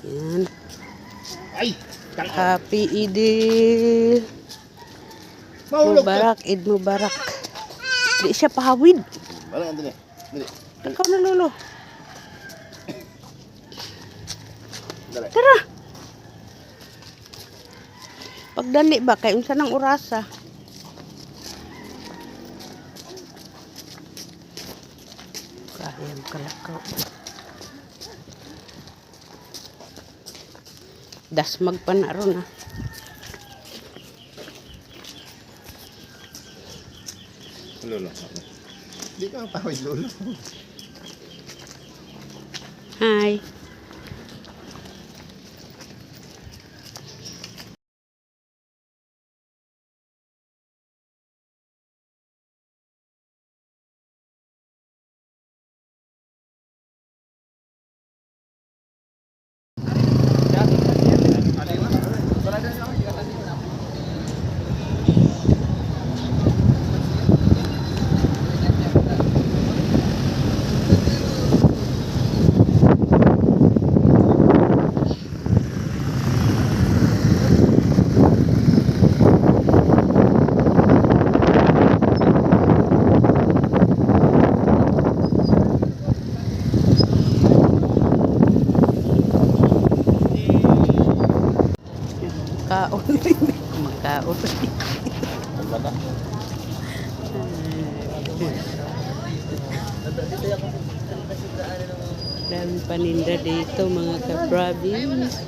Yan. Ay! Happy Idil. Mubarak, Eid Mubarak. Di siya pahawid. Parang andun eh. Dali. Ikaw na, lolo. Dali. Tara. Pagdali ba? Kaya unsa ng orasa. Kayang kalakaw. Dasmag pa na ron ah. Lolo. Di ka mapawid, lolo. Hi. Kaon rin. Kumakaon rin. Dami paninda dito mga ka-province.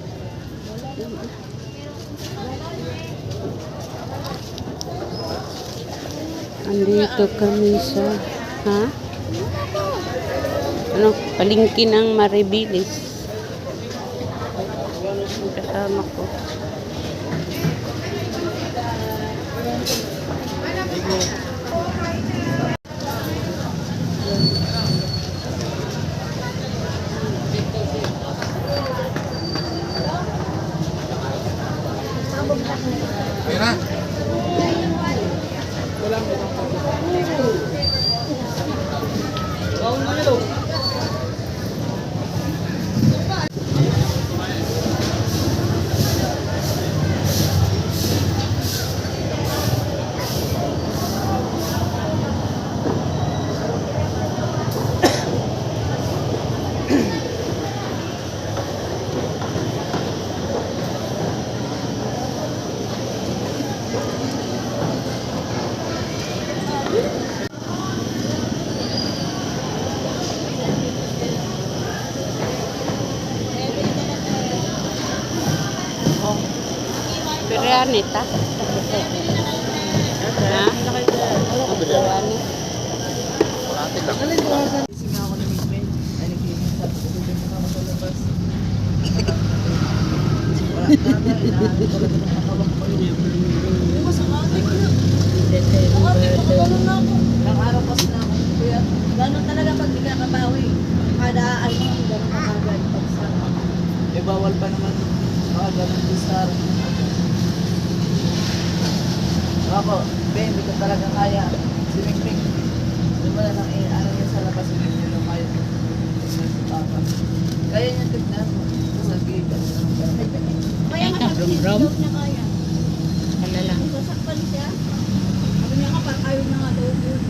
Andito kami sa ano, palengke ng Maribilis. Kasama ko. Pera. Biryani ta? Ha? Biryani. Ganun talaga pag di ka nakabawi. Kada ano, ganun kakagad. Eh, bawal pa naman mga ganun disar. Ako, Ben, hindi ko talaga kaya. Si Ming, wala nang ano niya sa labas, hindi niya lang kaya. Si Papa. Kaya niya tignan mo. Sa gate, ano lang ba? Kaya nga pag sinilog niya kaya. Ano lang. Kung sasakpan siya, sabi niya nga parang ayaw na nga daw yun.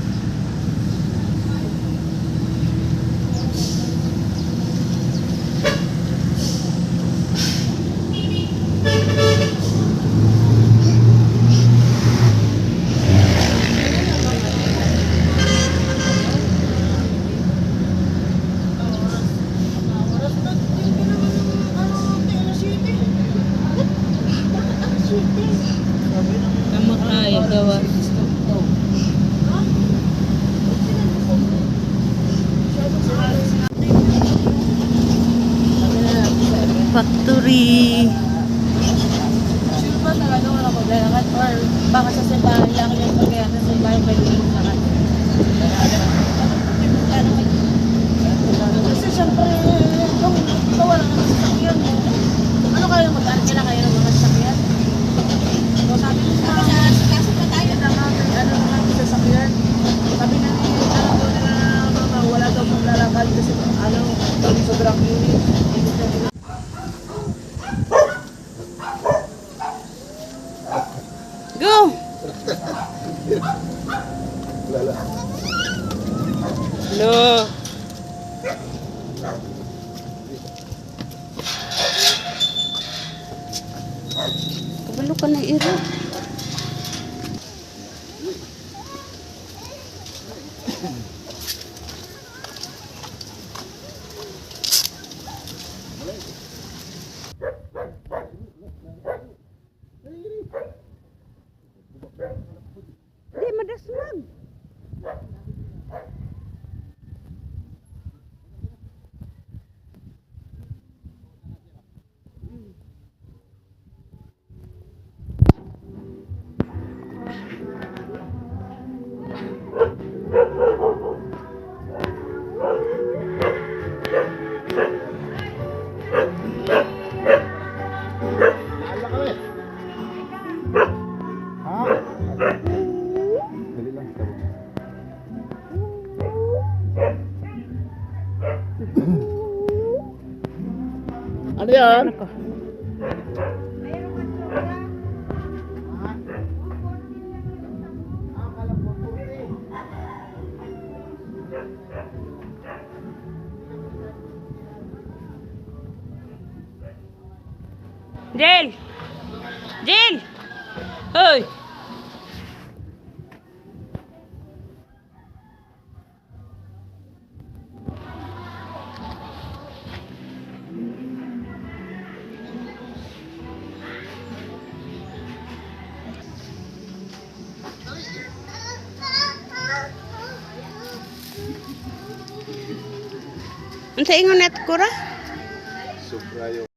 Kamakay, gawa. Factory. Sure ba na ano wala ko kailangan or baka sa simbahan lang yung pagkaya sa simbahan pwede yung lahat. Kasi syempre, kung wala ka ng sasakyan mo, ano kayo mag-aaral kailangan kayo ng mga sasakyan? So sabi ko sa kaso pa tayo na ano naman sa sasakyan. Sabi na ni alam ko na wala daw maglalakad kasi ano, sobrang init. ka na iro. Di madasmag. Ala kami. Ha? Dali lang. Ano yan? Jel! Jel! Hoy! Ang sa ingon net ko ra? Sobra yung